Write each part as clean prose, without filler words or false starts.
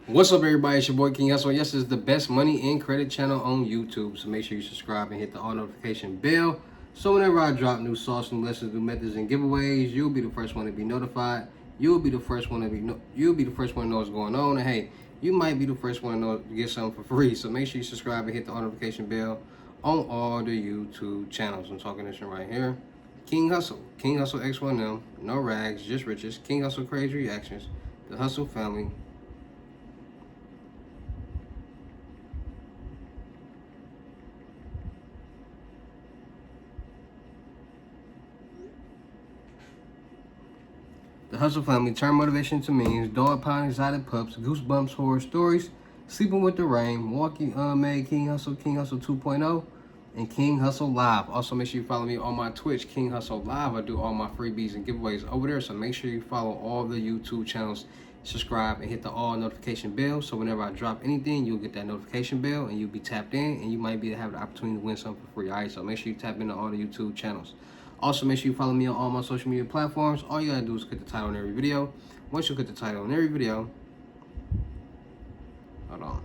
What's up, everybody? It's your boy King Hustle. Yes, it's the best money and credit channel on YouTube. So make sure you subscribe and hit the all notification bell. So whenever I drop new sauce, new lessons, new methods, and giveaways, you'll be the first one to be notified. You'll be the first one to know what's going on. And hey, you might be the first one to get something for free. So make sure you subscribe and hit the all notification bell on all the YouTube channels. I'm talking this one right here. King Hustle X1M, no rags, just riches. King Hustle crazy reactions. The Hustle family. The Hustle family turn motivation to memes, dog pound exotic pups, goosebumps horror stories, sleeping with the rain, walking made King Hustle 2.0, and King Hustle Live. Also make sure you follow me on my Twitch, King Hustle Live. I do all my freebies and giveaways over there, so make sure you follow all the YouTube channels, subscribe, and hit the all notification bell, so whenever I drop anything, you'll get that notification bell, and you'll be tapped in, and you might have the opportunity to win something for free. All right, so make sure you tap into all the YouTube channels. Also, make sure you follow me on all my social media platforms. All you gotta do is click the title on every video. Once you click the title on every video, hold on.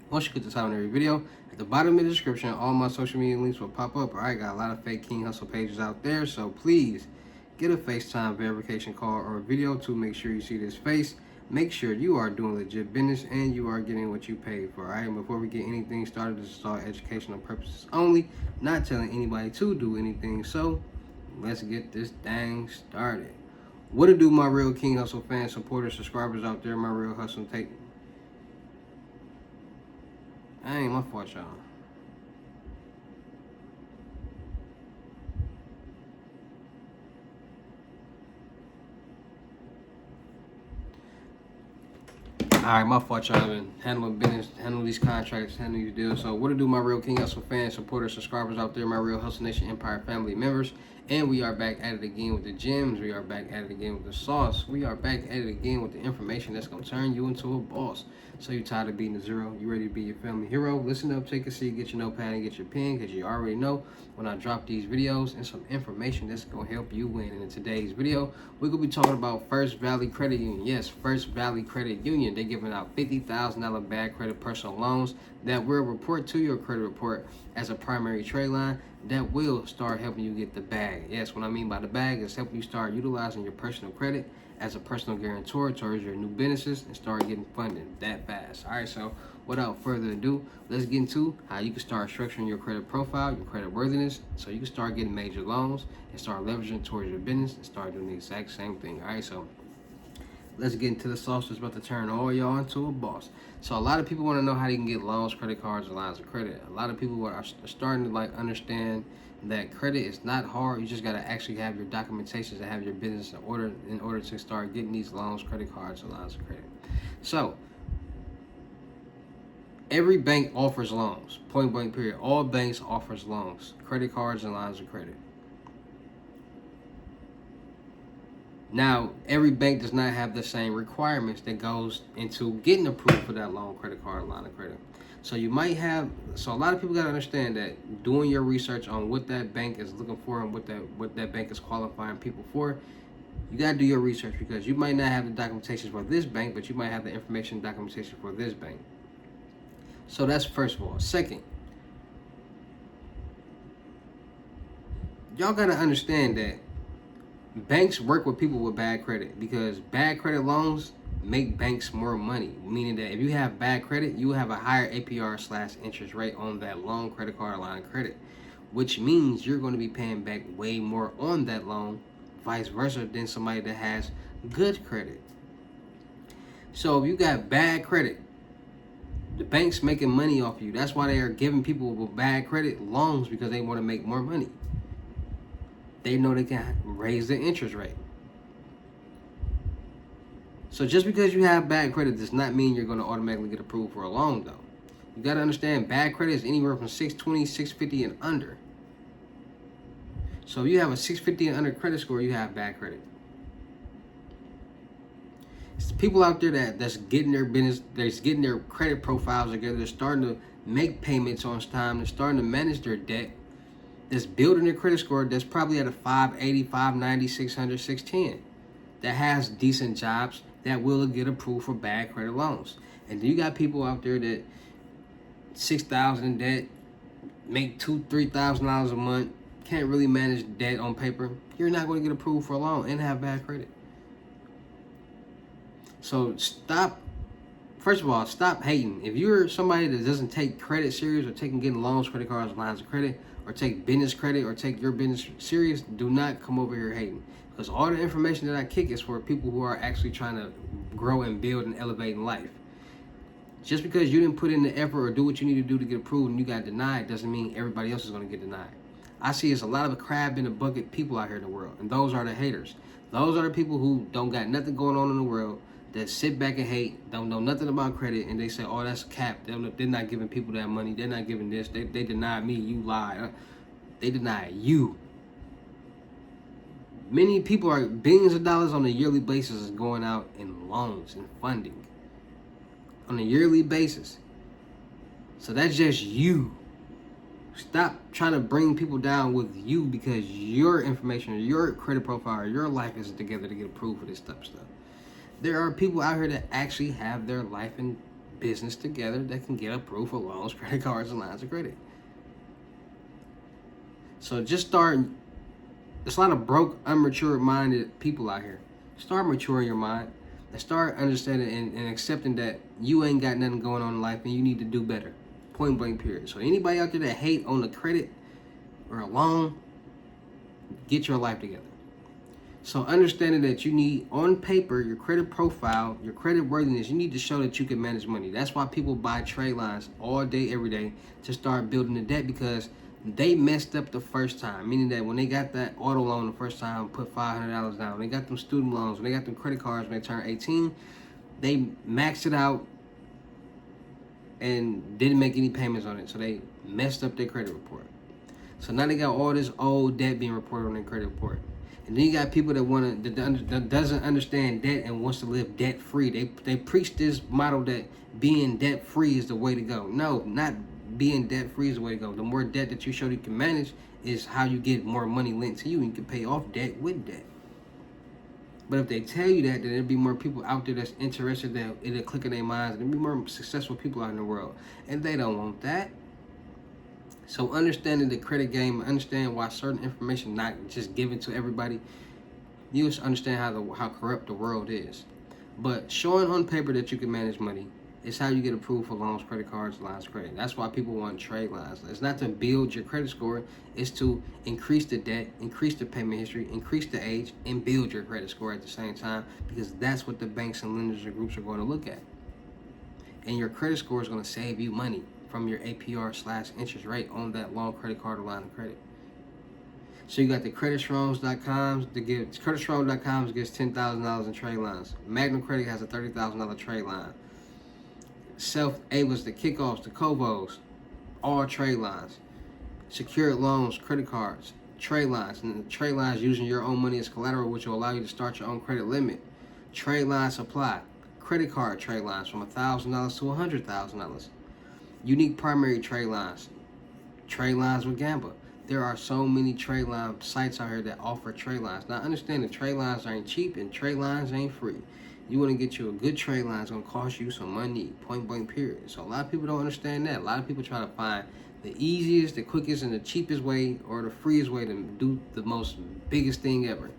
Once you click the title on every video, at the bottom of the description, all my social media links will pop up. All right, got a lot of fake King Hustle pages out there, so please get a FaceTime verification call or a video to make sure you see this face. Make sure you are doing legit business and you are getting what you paid for. All right, and before we get anything started, this is all educational purposes only, not telling anybody to do anything. So let's get this thing started. What to do, my real King Hustle fans, supporters, subscribers out there, my real hustle take. I ain't my fault, y'all. All right, my fault, y'all. I've been handling business, handling these contracts, handling these deals. So, what to do, my real King Hustle fans, supporters, subscribers out there, my real Hustle Nation Empire family members. And we are back at it again with the gems. We are back at it again with the sauce. We are back at it again with the information that's going to turn you into a boss. So, you tired of being a zero? You ready to be your family hero? Listen up, take a seat, get your notepad, and get your pen, because you already know when I drop these videos and some information that's going to help you win. And in today's video, we're going to be talking about First Valley Credit Union. Yes, First Valley Credit Union. They're giving out $50,000 bad credit personal loans that will report to your credit report as a primary trade line that will start helping you get the bag. Yes, what I mean by the bag is helping you start utilizing your personal credit as a personal guarantor towards your new businesses and start getting funded that fast. All right, so without further ado, let's get into how you can start structuring your credit profile, your credit worthiness, so you can start getting major loans and start leveraging towards your business and start doing the exact same thing. All right, so let's get into the sauce that's about to turn all y'all into a boss. So a lot of people want to know how you can get loans, credit cards, and lines of credit. A lot of people are starting to understand that credit is not hard. You just got to actually have your documentations and have your business in order to start getting these loans, credit cards, and lines of credit. So every bank offers loans, point blank period. All banks offers loans, credit cards, and lines of credit. Now, every bank does not have the same requirements that goes into getting approved for that loan, credit card, line of credit. So you might have, so a lot of people got to understand that doing your research on what that bank is looking for and what that bank is qualifying people for, you got to do your research, because you might not have the documentation for this bank, but you might have the information documentation for this bank. So that's first of all. Second, y'all got to understand that banks work with people with bad credit, because bad credit loans make banks more money. Meaning that if you have bad credit, you have a higher APR/interest rate on that loan, credit card, line of credit, which means you're going to be paying back way more on that loan, vice versa, than somebody that has good credit. So if you got bad credit, the bank's making money off you. That's why they are giving people with bad credit loans, because they want to make more money. They know they can raise the interest rate. So just because you have bad credit does not mean you're going to automatically get approved for a loan, though. You got to understand, bad credit is anywhere from 620, 650 and under. So if you have a 650 and under credit score, you have bad credit. It's people out there that's getting their business, that's getting their credit profiles together. They're starting to make payments on time. They're starting to manage their debt. that's building their credit score that's probably at a 580, 590, 600, 610 that has decent jobs that will get approved for bad credit loans. And then you got people out there that $6,000 in debt, make $2,000-$3,000 a month, can't really manage debt on paper. You're not going to get approved for a loan and have bad credit. So stop. First of all, stop hating. If you're somebody that doesn't take credit serious or getting loans, credit cards, lines of credit, or take business credit or take your business serious, do not come over here hating. Because all the information that I kick is for people who are actually trying to grow and build and elevate in life. Just because you didn't put in the effort or do what you need to do to get approved and you got denied doesn't mean everybody else is going to get denied. I see there's a lot of crab in the bucket people out here in the world, and those are the haters. Those are the people who don't got nothing going on in the world, that sit back and hate, don't know nothing about credit, and they say, oh, that's cap. They're not giving people that money. They're not giving this. They denied me. You lie. They deny you. Many people are billions of dollars on a yearly basis is going out in loans and funding on a yearly basis. So that's just you. Stop trying to bring people down with you because your information or your credit profile or your life isn't together to get approved for this type of stuff. There are people out here that actually have their life and business together that can get approved for loans, credit cards, and lines of credit. So just start. There's a lot of broke, unmature-minded people out here. Start maturing your mind and start understanding and accepting that you ain't got nothing going on in life and you need to do better. Point blank, period. So anybody out there that hate on the credit or a loan, get your life together. So understanding that you need, on paper, your credit profile, your credit worthiness, you need to show that you can manage money. That's why people buy trade lines all day, every day to start building the debt, because they messed up the first time. Meaning that when they got that auto loan the first time, put $500 down. When they got them student loans, when they got them credit cards when they turned 18, they maxed it out and didn't make any payments on it. So they messed up their credit report. So now they got all this old debt being reported on their credit report. And then you got people that doesn't understand debt and wants to live debt free. They preach this model that being debt free is the way to go. No, not being debt free is the way to go. The more debt that you show you can manage is how you get more money lent to you and you can pay off debt with debt. But if they tell you that, then there'll be more people out there that's interested, that it'll click in their minds, and there'll be more successful people out in the world. And they don't want that. So understanding the credit game, understand why certain information not just given to everybody, you just understand how corrupt the world is. But showing on paper that you can manage money is how you get approved for loans, credit cards, lines of credit. That's why people want trade lines. It's not to build your credit score. It's to increase the debt, increase the payment history, increase the age, and build your credit score at the same time, because that's what the banks and lenders and groups are going to look at. And your credit score is going to save you money from your APR/interest rate on that loan, credit card, or line of credit. So you got the creditstrong.com to give creditstrong.com gives $10,000 in trade lines. Magnum Credit has a $30,000 trade line. Self-Avis, the kickoffs, the Covos, all trade lines. Secured loans, credit cards, trade lines, and the trade lines using your own money as collateral, which will allow you to start your own credit limit. Trade line supply, credit card trade lines from $1,000 to $100,000. Unique primary trade lines with Gamba. There are so many trade line sites out here that offer trade lines. Now understand that trade lines ain't cheap and trade lines ain't free. You want to get you a good trade line, it's going to cost you some money, point blank, period. So a lot of people don't understand that. A lot of people try to find the easiest, the quickest, and the cheapest way, or the freest way to do the most biggest thing ever.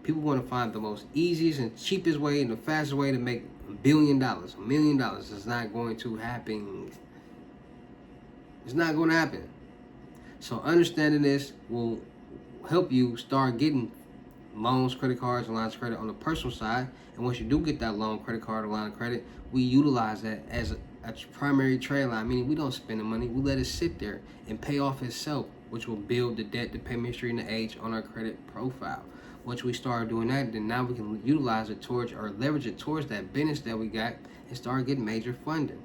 People want to find the most easiest and cheapest way and the fastest way to make $1 billion, $1 million. It's not going to happen. It's not going to happen. So understanding this will help you start getting loans, credit cards, and lines of credit on the personal side. And once you do get that loan, credit card, or line of credit, we utilize that as a primary trade line, meaning we don't spend the money. We let it sit there and pay off itself, which will build the debt, the payment history, and the age on our credit profile. Once we start doing that, then now we can utilize it towards or leverage it towards that business that we got and start getting major funding.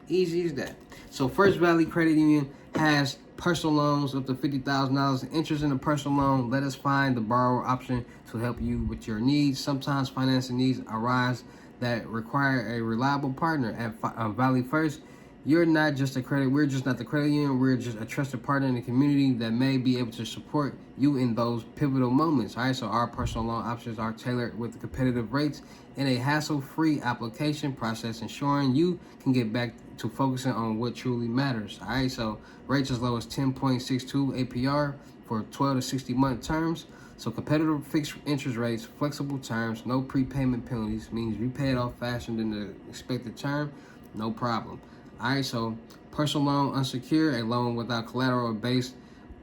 Easy as that. So First Valley Credit Union has personal loans up to $50,000 interest in a personal loan. Let us find the borrower option to help you with your needs. Sometimes financing needs arise that require a reliable partner. At Valley First, We're just not the credit union. We're just a trusted partner in the community that may be able to support you in those pivotal moments. All right, so our personal loan options are tailored with competitive rates and a hassle-free application process, ensuring you can get back to focusing on what truly matters. All right, so rates as low as 10.62 APR for 12 to 60 month terms. So competitive fixed interest rates, flexible terms, no prepayment penalties, means you pay it off faster than the expected term, no problem. All right, so personal loan unsecured, a loan without collateral based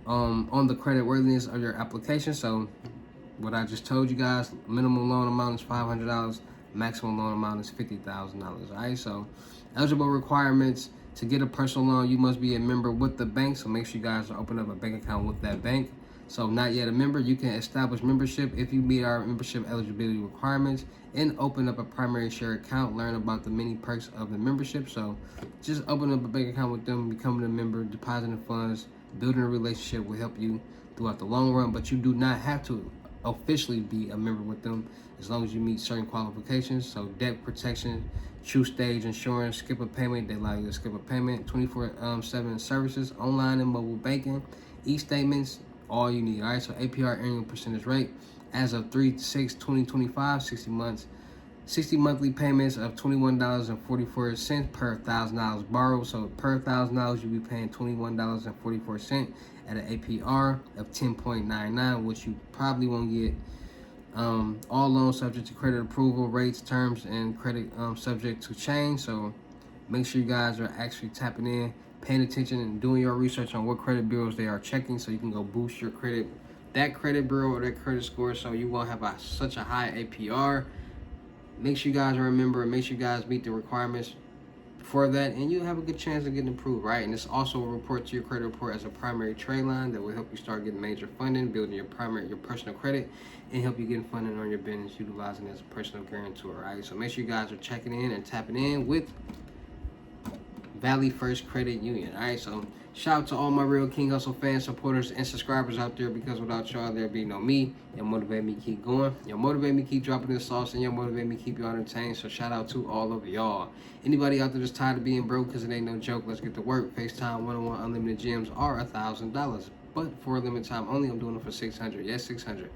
on the credit worthiness of your application. So what I just told you guys, minimum loan amount is $500, maximum loan amount is $50,000. All right, so eligible requirements to get a personal loan, you must be a member with the bank. So make sure you guys open up a bank account with that bank. So not yet a member, you can establish membership if you meet our membership eligibility requirements and open up a primary share account, learn about the many perks of the membership. So just open up a bank account with them, becoming a member, depositing funds, building a relationship will help you throughout the long run, but you do not have to officially be a member with them as long as you meet certain qualifications. So debt protection, true stage insurance, skip a payment, they allow you to skip a payment, 24/7 services, online and mobile banking, e-statements, all you need. All right, so APR annual percentage rate as of 3/6/2025, 60 monthly payments of $21.44 per $1,000 borrowed. So per $1,000 you'll be paying $21.44 at an APR of 10.99, which you probably won't get. All loans subject to credit approval, rates, terms, and credit subject to change. So make sure you guys are actually tapping in, paying attention, and doing your research on what credit bureaus they are checking, so you can go boost your credit, that credit bureau or that credit score, so you won't have such a high APR. Make sure you guys remember, make sure you guys meet the requirements for that, and you'll have a good chance of getting approved, right? And it's also a report to your credit report as a primary trade line that will help you start getting major funding, building your personal credit, and help you getting funding on your business, utilizing it as a personal guarantor, right? So make sure you guys are checking in and tapping in with Valley First Credit Union. All right, so shout out to all my real King Hustle fans, supporters, and subscribers out there, because without y'all, there'd be no me. Y'all motivate me keep going. Y'all motivate me keep dropping this sauce, and y'all motivate me keep you entertained. So shout out to all of y'all. Anybody out there that's tired of being broke, because it ain't no joke, let's get to work. FaceTime one-on-one unlimited gems are $1,000, but for a limited time only. I'm doing it for $600. Yes, $600.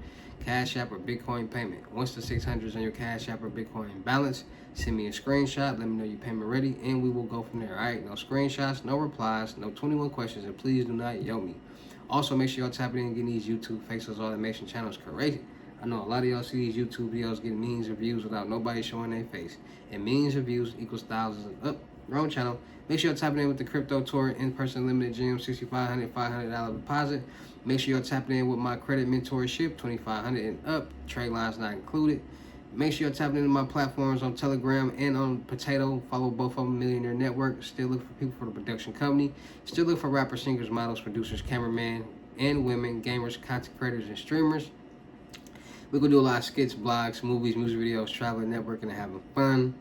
Cash App or Bitcoin payment. Once the 600 is on your Cash App or Bitcoin balance, send me a screenshot, let me know your payment ready, and we will go from there. All right, no screenshots, no replies, no 21 questions, and please do not yell me. Also, make sure y'all tap in and getting these YouTube faceless automation channels crazy. I know a lot of y'all see these YouTube videos getting millions of views without nobody showing their face, and millions of views equals thousands of wrong channel. Make sure you're tapping in with the Crypto Tour in-person limited gym, $6,500, $500 deposit. Make sure you're tapping in with my credit mentorship, $2,500 and up, trade lines not included. Make sure you're tapping into my platforms on Telegram and on Potato. Follow both of them, Millionaire Network. Still look for people for the production company. Still look for rappers, singers, models, producers, cameramen, and women, gamers, content creators, and streamers. We're going to do a lot of skits, blogs, movies, music videos, traveling, networking, and having fun.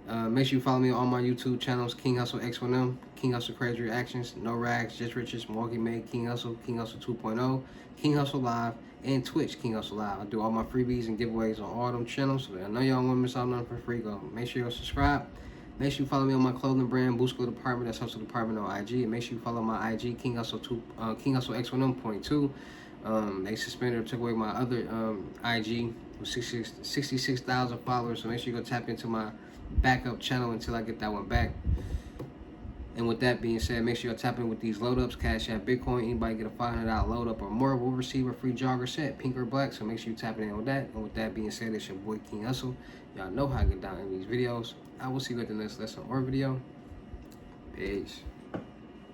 Make sure you follow me on all my YouTube channels, King Hustle X1M, King Hustle Crazy Reactions, No Rags, Just Riches, Milwaukee Made, King Hustle 2.0, King Hustle Live, and Twitch, King Hustle Live. I do all my freebies and giveaways on all them channels, so I know y'all won't miss out on nothing for free. Go make sure you subscribe. Make sure you follow me on my clothing brand, Boost School Department, that's Hustle Department on IG. And make sure you follow my IG, King Hustle X1M.2. They suspended or took away my other IG with 66,000 followers, so make sure you go tap into my backup channel until I get that one back. And with that being said, make sure you're tapping with these load ups, Cash App, Bitcoin. Anybody get a $500 load up or more will receive a free jogger set, pink or black. So make sure you're tapping in with that. And with that being said, it's your boy King Hustle. Y'all know how to get down in these videos. I will see you at the next lesson or video. Peace.